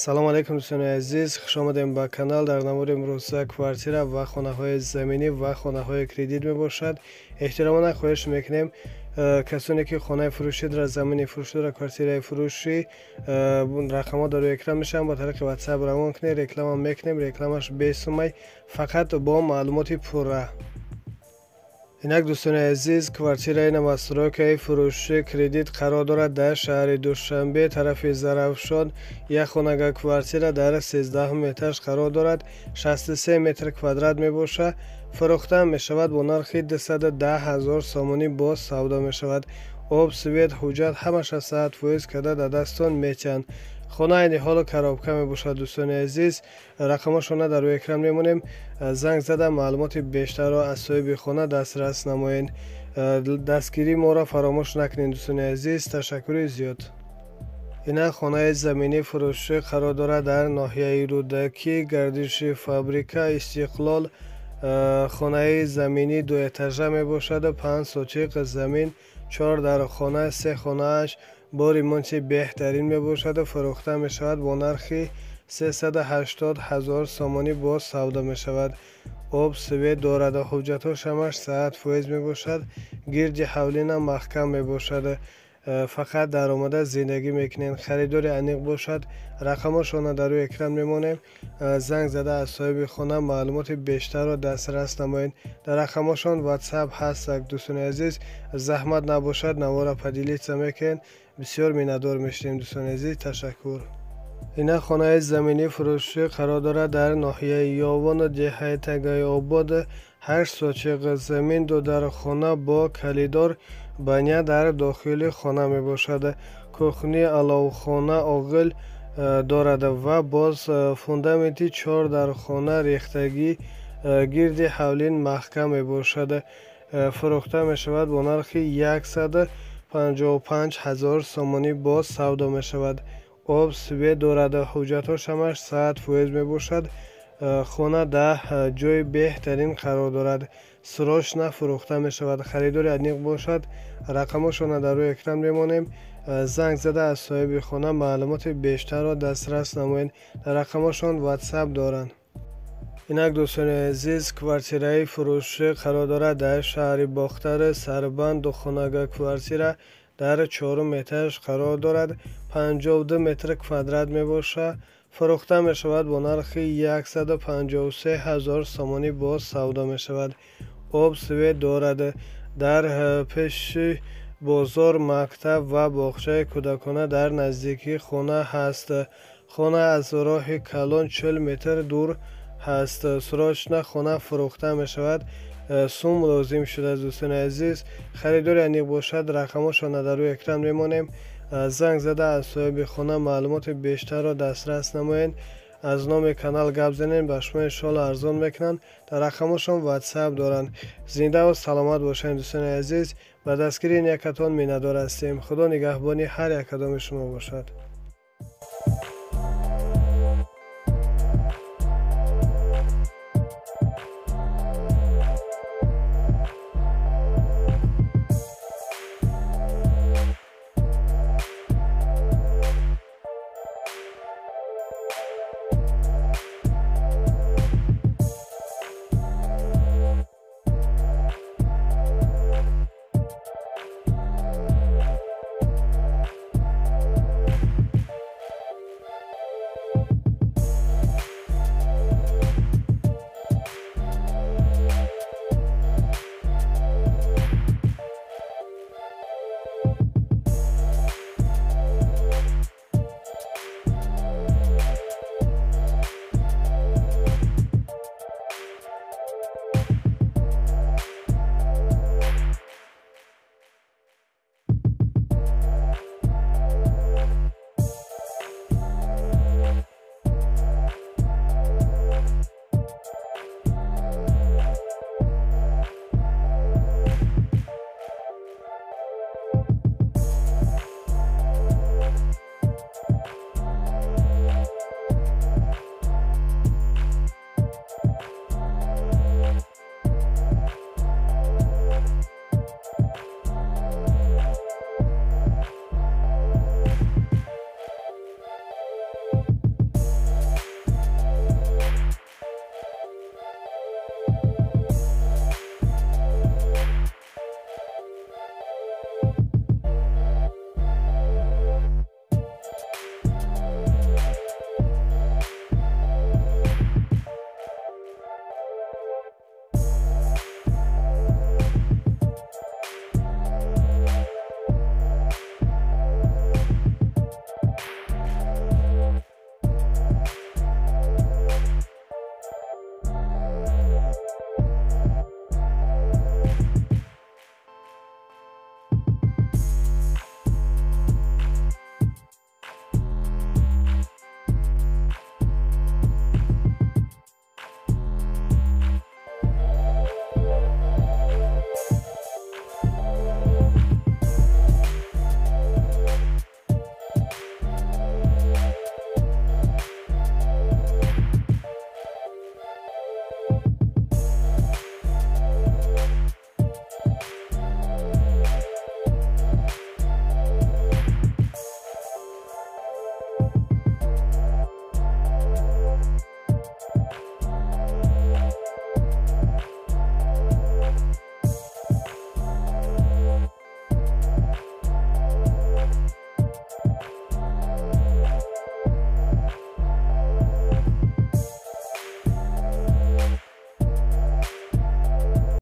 салом алейкум дӯстони азиз, хуш омадем ба канал. дар намуди имрӯза квартира ва хонаҳои заминӣ ва хонаҳои кредит мебошад. эҳтиромана хоҳиш мекунем касоне ки хонаи фурӯшӣ дар замини фурӯшӣ дар квартираи фурӯшӣ рақамҳо дар рӯи экран мешаванд. Ба тариқи ватсап равон кунед, реклама мекунем, рекламаш бесумай, фақат бо маълумоти пурра. инак дӯстони азиз, квартираи новостройкаи фурӯшӣ кредит қарор дорад дар шаҳри Душанбе, тарафи Зарафшон. як хонага квартира дар 13 этаж қарор дорад, 63 метр квадрат мебошад. фурӯхта мешавад бо нархи 210 000 сомонӣ боз савдо мешавад. об, свет, ҳуҷҷат ҳамаш 100% карда дар дастон метиҳанд. хона айни ҳоло коробка мебошад. дӯстони азиз, рақамашона дар рӯи экран мемонем. занг зада маълумоти бештарро аз соҳиби хона дастрас намоед. дастгирии моро фаромӯш накунед дӯстони азиз. ташаккури зиёд. инак хонаи заминӣ фурӯшӣ қарор дорад дар ноҳияи рӯдакӣ, гардиши фабрика, Истиқлол. хонаи заминӣ 2 этажа мебошад, 5 сотиқ замин, 4 дар хона, 3 хонааш бо ремонти беҳтарин мебошад. фурӯхта мешавад бо нархи 380 000 сомонӣ боз савдо мешавад. об, свет дорад, ҳуҷҷатҳош ҳамаш 100% мебошад. гирди ҳавлинам маҳкам мебошад. фақат даромада зиндагӣ мекунем. харидори аниқ бошад. рақамашона дар рӯи экран мемонем. занг зада аз соҳиби хона маълумоти бештарро дастрас намоед. дар рақамашон ватсап ҳастак. дӯстони азиз, заҳмат набошад, навора падилица мекунед. бисёр миннатдор мешавем дӯстони азиз. ташаккур. инак хонаи заминӣ фурӯшӣ қарор дорад дар ноҳияи Ёвон, деҳаи Тагаи Обод. 8 сотиқ замин, 2 дар хона бо калидор. баня дар дохили хона мебошад. кухни аловхона оғил дорад ва боз фундаменти 4 дар хона рехтагӣ. гирди ҳавлин маҳкам мебошад. фурӯхта мешавад бо нархи 155 000 сомонӣ боз савдо мешавад. об, свет дорад, ҳуҷҷатҳош ҳамаш 100% мебошад. хона дар ҷои беҳтарин қарор дорад. срочна фурӯхта мешавад. харидори аниқ бошад. рақамашона дар рӯи экран мемонем. занг зада аз соҳиби хона маълумоти бештарро дастрас намоед. дар рақамашон ватсап доранд. инак дӯстони азиз, квартираи фурӯшӣ қарор дорад дар шаҳри Бохтар Сарбанд. 2 хонага квартира дар 4 этаж қарор дорад, 52 метр квадрат мебошад. фурӯхта мешавад бо нархи 153 000 сомонӣ боз савдо мешавад. об, свет дорад. дар пеши бозор мактаб ва боғчаи кӯдакона дар наздикии хона ҳаст. хона аз роҳи калон 40 метр дур ҳаст. срочна хона фурӯхта мешавад. сум лозим шудааст дӯстони азиз. харидори аниқ бошад. рақамашона дар рӯи экран мемонем. занг зада аз соҳиби хона маълумоти бештарро дастрас намоед. аз номи канал гап занед, ба шумо иншоалло арзон мекунанд. дар рақамашон ватсап доранд. зиндаву саломат бошед дӯстони азиз. ба дастгирии некатон миннатдор ҳастем. худо нигаҳбони ҳар як кадоми шумо бошад.